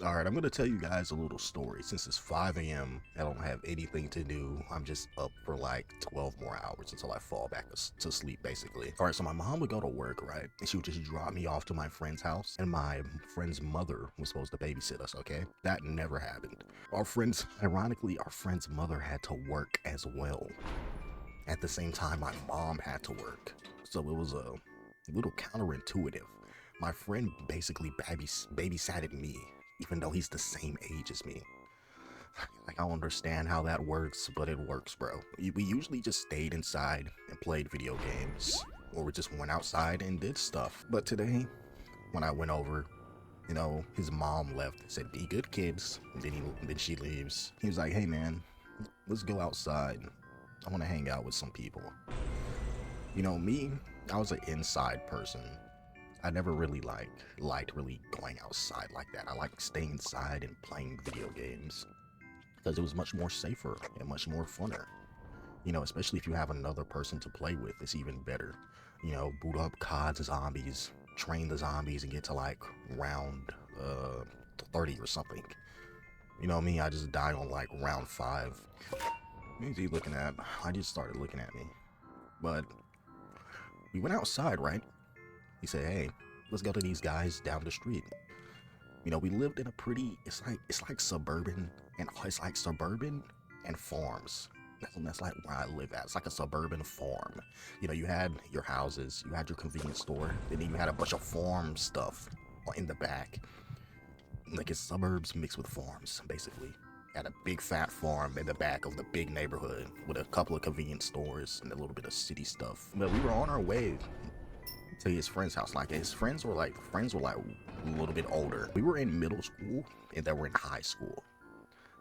Alright, I'm going to tell you guys a little story. Since it's 5 a.m., I don't have anything to do. I'm just up for like 12 more hours until I fall back to sleep, basically. Alright, so my mom would go to work, right? And she would just drop me off to my friend's house. And my friend's mother was supposed to babysit us, okay? That never happened. Ironically, our friend's mother had to work as well. At the same time, my mom had to work. So it was a little counterintuitive. My friend basically babysatted me, even though he's the same age as me. Like, I don't understand how that works, but it works, bro. We usually just stayed inside and played video games, or we just went outside and did stuff. But today, when I went over, you know, his mom left, said, "Be good kids." And then she leaves. He was like, "Hey man, let's go outside. I want to hang out with some people." You know, me, I was an inside person. I never really liked really going outside like that. I like staying inside and playing video games because it was much more safer and much more funner. You know, especially if you have another person to play with, it's even better. You know, boot up COD's zombies, train the zombies and get to like round 30 or something. You know me, I just died on like round 5. Who's he looking at? I just started looking at me. But we went outside, right? He said, "Hey, let's go to these guys down the street." You know, we lived in a pretty, it's like suburban and farms. That's like where I live at. It's like a suburban farm. You know, you had your houses, you had your convenience store, and then you had a bunch of farm stuff in the back. Like, it's suburbs mixed with farms, basically. Had a big fat farm in the back of the big neighborhood with a couple of convenience stores and a little bit of city stuff. But we were on our way to his friend's house. Like, his friends were like a little bit older. We were in middle school and they were in high school.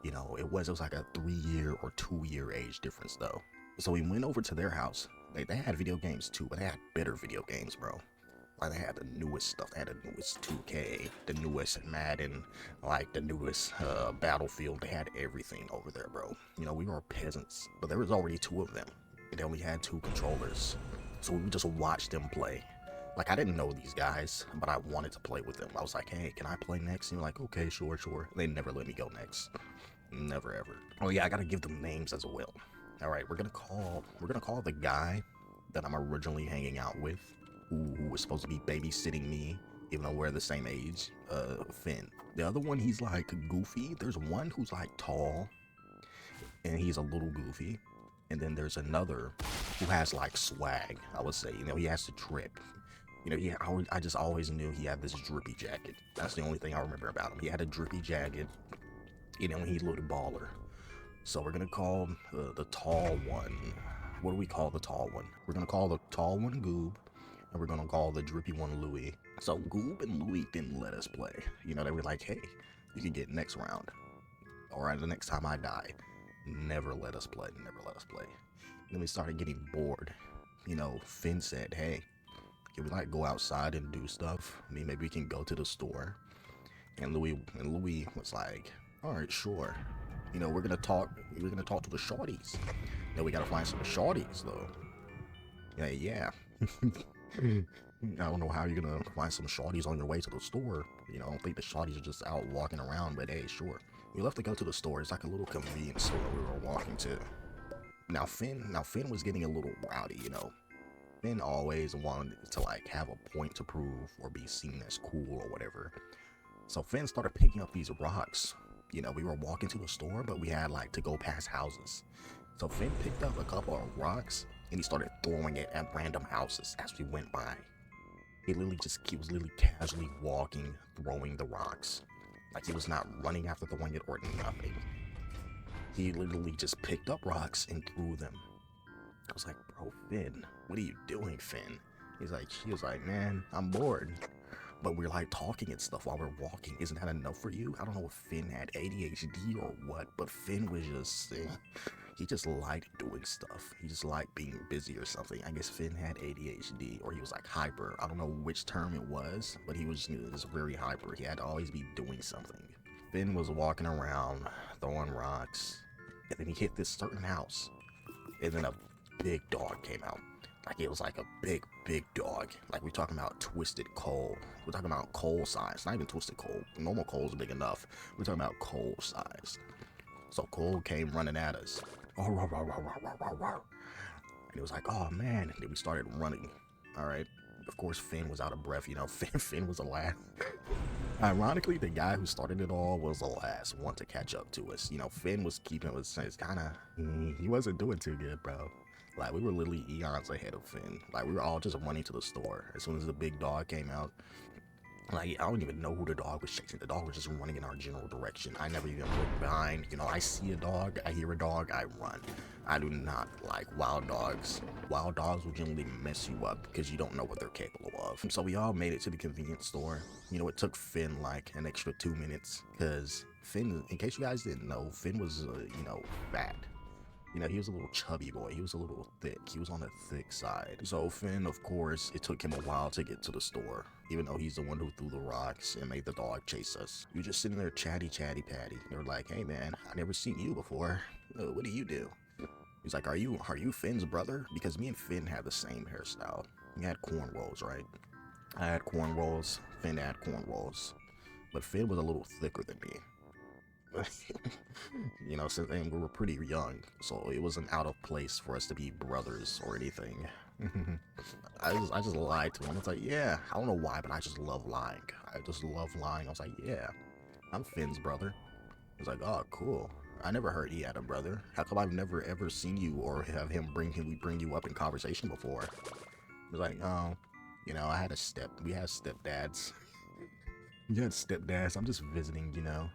You know, it was like a 3-year or 2-year age difference though. So we went over to their house. They had video games too, but they had better video games, bro. Like, they had the newest stuff. They had the newest 2K, the newest Madden, like the newest Battlefield. They had everything over there, bro. You know, we were peasants, but there was already 2 of them. And they only had 2 controllers. So we would just watch them play. Like, I didn't know these guys, but I wanted to play with them. I was like, "Hey, can I play next?" And you're like, "Okay, sure." They never let me go next. Never ever. Oh yeah, I gotta give them names as well. Alright, we're gonna call the guy that I'm originally hanging out with, who was supposed to be babysitting me, even though we're the same age, Finn. The other one, he's like goofy. There's one who's like tall, and he's a little goofy. And then there's another who has like swag, I would say. You know, he has to drip. You know, I just always knew he had this drippy jacket. That's the only thing I remember about him. He had a drippy jacket, you know, and he looked baller. So we're gonna call the tall one. What do we call the tall one? We're gonna call the tall one Goob, and we're gonna call the drippy one Louie. So Goob and Louie didn't let us play. You know, they were like, "Hey, you can get next round. Alright, the next time I die." Never let us play. Never let us play. Then we started getting bored. You know, Finn said, "Hey, can we like go outside and do stuff? I mean, maybe we can go to the store." And Louis was like, "All right, sure. You know, we're gonna talk to the shorties. Then we gotta find some shorties though." Yeah. I don't know how you're gonna find some shorties on your way to the store. You know, I don't think the shorties are just out walking around, but hey, sure. We left to go to the store. It's like a little convenience store we were walking to. Now Finn was getting a little rowdy, you know. Finn always wanted to like have a point to prove or be seen as cool or whatever. So Finn started picking up these rocks. You know, we were walking to the store, but we had like to go past houses. So Finn picked up a couple of rocks and he started throwing it at random houses as we went by. He was literally casually walking, throwing the rocks. Like, he was not running after throwing it or nothing. He literally just picked up rocks and threw them. I was like, "Bro, Finn, what are you doing, Finn?" He was like, "Man, I'm bored." But we're like talking and stuff while we're walking. Isn't that enough for you? I don't know if Finn had ADHD or what, but Finn was just, he just liked doing stuff. He just liked being busy or something. I guess Finn had ADHD, or he was like hyper. I don't know which term it was, but he was just very hyper. He had to always be doing something. Finn was walking around, throwing rocks, and then he hit this certain house, and then a big dog came out. Like it was like a big dog. Like we're talking about twisted Cole. We're talking about Cole size. Not even twisted Cole. Normal Cole's big enough. We're talking about Cole size. So Cole came running at us. And it was like, oh man. And then we started running. Alright. Of course Finn was out of breath, you know. Finn was the last. Ironically, the guy who started it all was the last one to catch up to us. You know, Finn was keeping us. It's kinda, he wasn't doing too good, bro. Like, we were literally eons ahead of Finn. Like, we were all just running to the store. As soon as the big dog came out, like, I don't even know who the dog was chasing. The dog was just running in our general direction. I never even looked behind. You know, I see a dog, I hear a dog, I run. I do not like wild dogs. Wild dogs will generally mess you up because you don't know what they're capable of. So we all made it to the convenience store. You know, it took Finn like an extra 2 minutes because Finn, in case you guys didn't know, Finn was, you know, fat. You know, he was a little chubby boy. He was a little thick. He was on the thick side. So Finn, of course, it took him a while to get to the store, even though he's the one who threw the rocks and made the dog chase us. We were just sitting there chatty patty. They were like, hey man, I never seen you before. What do you do? He's like, are you Finn's brother? Because me and Finn had the same hairstyle. We had cornrows, right? I had cornrows. Finn had cornrows. But Finn was a little thicker than me. You know, since then we were pretty young, so it wasn't out of place for us to be brothers or anything. I just lied to him. I was like, yeah, I don't know why, but I just love lying. I just love lying. I was like, yeah, I'm Finn's brother. He was like, oh, cool. I never heard he had a brother. How come I've never ever seen you or have him bring you up in conversation before? He was like, oh, you know, we had stepdads. We had stepdads. I'm just visiting, you know.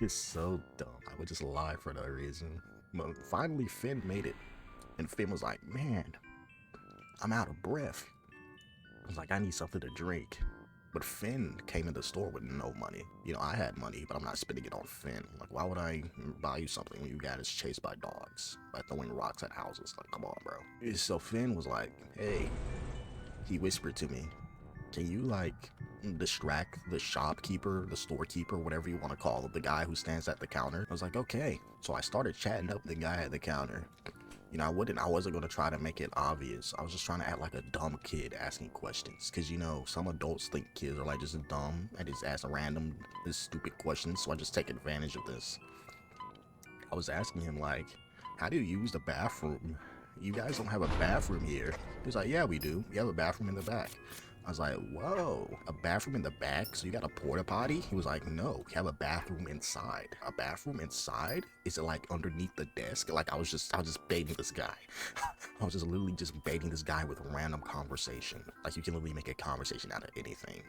It's so dumb. I would just lie for no reason. But finally Finn made it. And Finn was like, man, I'm out of breath. I was like, I need something to drink. But Finn came in the store with no money. You know, I had money, but I'm not spending it on Finn. Like, why would I buy you something when you got us chased by dogs? By throwing rocks at houses? Like, come on, bro. So Finn was like, hey, he whispered to me, can you, like, distract the shopkeeper, the storekeeper, whatever you want to call it, the guy who stands at the counter? I was like, okay. So I started chatting up the guy at the counter. You know, I wasn't going to try to make it obvious. I was just trying to act like a dumb kid asking questions. Because, you know, some adults think kids are, like, just dumb and just ask random, stupid questions. So I just take advantage of this. I was asking him, like, how do you use the bathroom? You guys don't have a bathroom here. He was like, yeah, we do. We have a bathroom in the back. I was like, whoa, a bathroom in the back? So you got a porta potty? He was like, no, we have a bathroom inside. A bathroom inside? Is it like underneath the desk? Like I was just baiting this guy. I was just literally just baiting this guy with random conversation. Like you can literally make a conversation out of anything.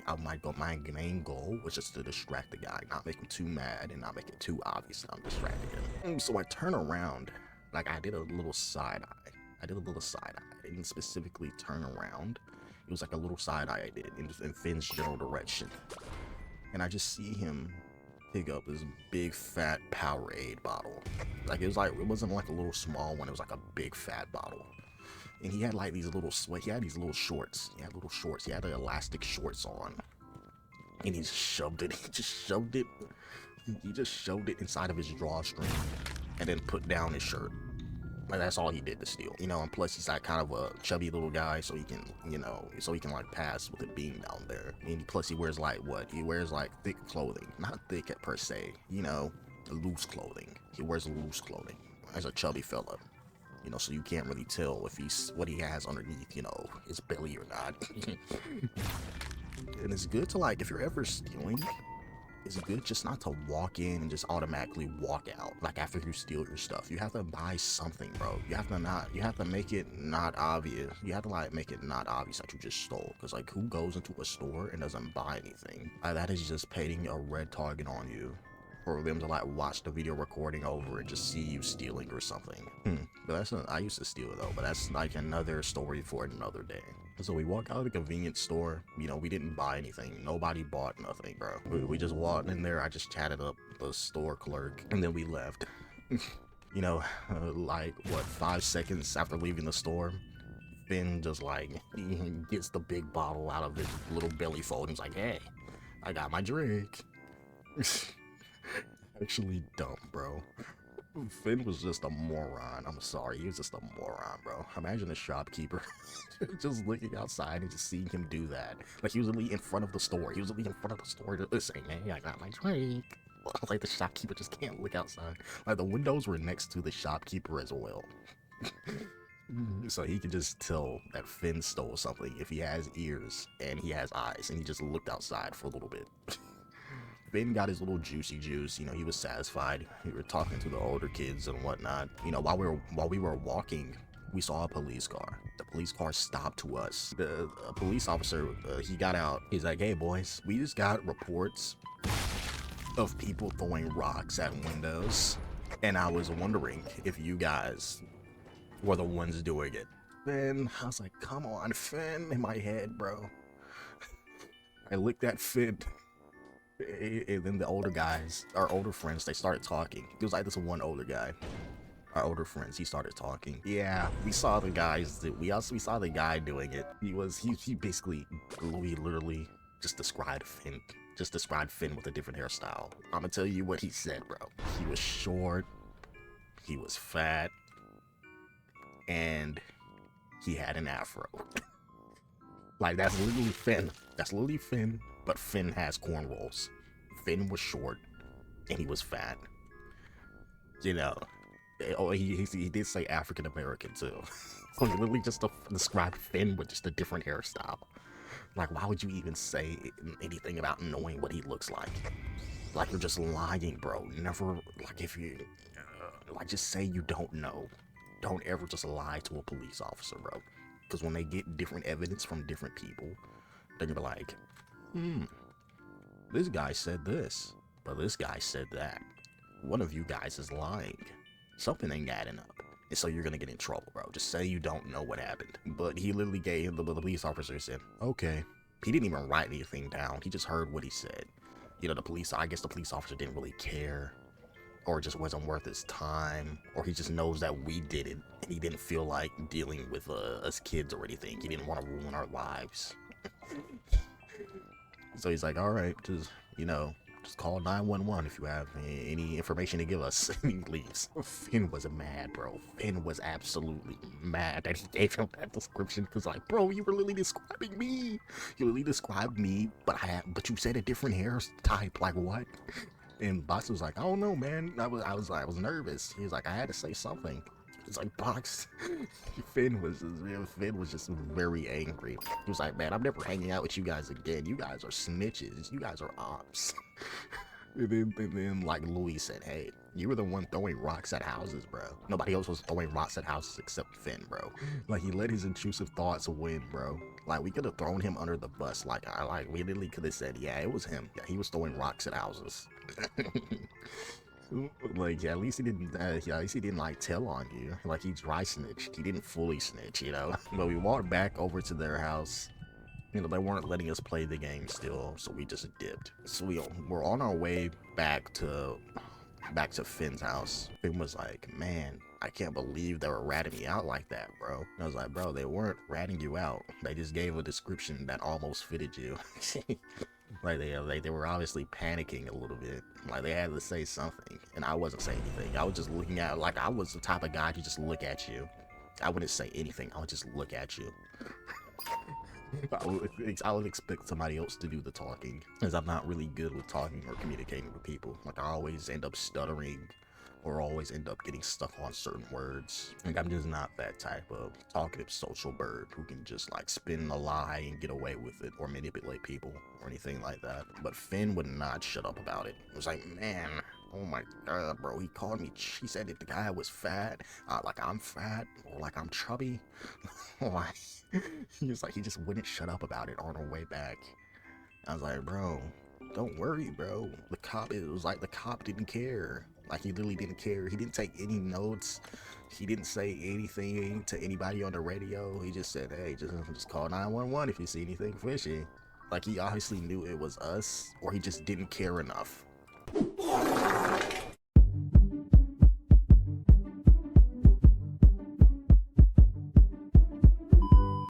My main goal was just to distract the guy, not make him too mad and not make it too obvious that I'm distracting him. So I turn around, like I did a little side eye. I didn't specifically turn around. It was like a little side eye I did in Finn's general direction. And I just see him pick up this big fat Powerade bottle. Like it wasn't like a little small one, it was like a big fat bottle. And he had like these little little shorts. He had the elastic shorts on. And he just shoved it inside of his drawstring and then put down his shirt. Like that's all he did to steal, you know. And plus he's like kind of a chubby little guy, so he can, you know, like pass with a beam down there. And plus he wears like thick clothing, not thick per se, you know, loose clothing. He wears loose clothing as a chubby fella, you know, so you can't really tell if what he has underneath, you know, his belly or not. And it's good to, like, if you're ever stealing, it's good just not to walk in and just automatically walk out. Like after you steal your stuff, you have to buy something, bro. You have to make it not obvious. You have to like make it not obvious that you just stole. Cause like who goes into a store and doesn't buy anything? That is just painting a red target on you. For them to like watch the video recording over and just see you stealing or something. But I used to steal though, but that's like another story for another day. So we walk out of the convenience store, you know, we didn't buy anything. Nobody bought nothing, bro. We just walked in there, I just chatted up the store clerk, and then we left. You know, like, what, 5 seconds after leaving the store, Finn just, like, he gets the big bottle out of his little belly fold and he's like, hey, I got my drink. Actually dumb, bro. Finn was just a moron. I'm sorry, he was just a moron, bro. Imagine a shopkeeper just looking outside and just seeing him do that. Like, he was literally in front of the store. He was literally in front of the store just saying, hey, I got my drink. Like, the shopkeeper just can't look outside. Like, the windows were next to the shopkeeper as well. So he could just tell that Finn stole something if he has ears and he has eyes, and he just looked outside for a little bit. Finn got his little juicy juice, you know, he was satisfied. We were talking to the older kids and whatnot. You know, while we were walking, we saw a police car. The police car stopped to us. The police officer, he got out. He's like, hey boys, we just got reports of people throwing rocks at windows. And I was wondering if you guys were the ones doing it. Finn, I was like, come on, Finn, in my head, bro. I looked at Finn. And then the older guys, our older friends, they started talking. It was like this one older guy. Our older friends, he started talking. Yeah, we saw the guys. We saw the guy doing it. He basically, we literally just described Finn. Just described Finn with a different hairstyle. I'm gonna tell you what he said, bro. He was short. He was fat. And he had an afro. Like, that's literally Finn. That's literally Finn. But Finn has cornrows. Finn was short, and he was fat. You know, oh, he did say African American too. So he literally just described Finn with just a different hairstyle. Like, why would you even say anything about knowing what he looks like? Like, you're just lying, bro. Never, like, if you, like, just say you don't know. Don't ever just lie to a police officer, bro. Because when they get different evidence from different people, they're gonna be like, this guy said this, but this guy said that. One of you guys is lying. Something ain't adding up. And so you're gonna get in trouble, bro. Just say you don't know what happened. But he literally gave the police officer said, okay. He didn't even write anything down. He just heard what he said. You know, I guess the police officer didn't really care. Or it just wasn't worth his time. Or he just knows that we did it. And he didn't feel like dealing with us kids or anything. He didn't want to ruin our lives. So he's like, all right, just, you know, just call 911 if you have any information to give us. And he leaves. Finn was mad, bro. Finn was absolutely mad that he gave him that description. Because, like, bro, you were literally describing me. You literally described me, but you said a different hair type. Like, what? And Box was like, I don't know, man. I was nervous. He was like, I had to say something. It's like, Box. Finn was just very angry. He was like, man, I'm never hanging out with you guys again. You guys are snitches. You guys are ops. and then like Louis said, hey, you were the one throwing rocks at houses, bro. Nobody else was throwing rocks at houses except Finn, bro. Like, he let his intrusive thoughts win, bro. Like, we could have thrown him under the bus. Like, we literally could have said, yeah, it was him. Yeah, he was throwing rocks at houses. Like, at least he didn't like tell on you. Like, he dry snitched. He didn't fully snitch, you know. But we walked back over to their house. You know, they weren't letting us play the game still, so we just dipped. So we're on our way back to Finn's house. Finn was like, man, I can't believe they were ratting me out like that, bro. And I was like, bro, they weren't ratting you out. They just gave a description that almost fitted you. Like, they were obviously panicking a little bit. Like, they had to say something, and I wasn't saying anything. I was just looking at, like, I was the type of guy to just look at you. I wouldn't say anything. I would just look at you. I would expect somebody else to do the talking, as I'm not really good with talking or communicating with people. Like, I always end up stuttering, or always end up getting stuck on certain words. Like, I'm just not that type of talkative social bird who can just like spin a lie and get away with it, or manipulate people or anything like that. But Finn would not shut up about it. It was like, man, oh my god, bro, he called me, he said that the guy was fat, like I'm fat, or like I'm chubby. Like, he was like, he just wouldn't shut up about it on our way back. I was like, bro, don't worry, bro. It was like the cop didn't care. Like, he literally didn't care. He didn't take any notes. He didn't say anything to anybody on the radio. He just said, hey, just call 911 if you see anything fishy. Like, he obviously knew it was us, or he just didn't care enough.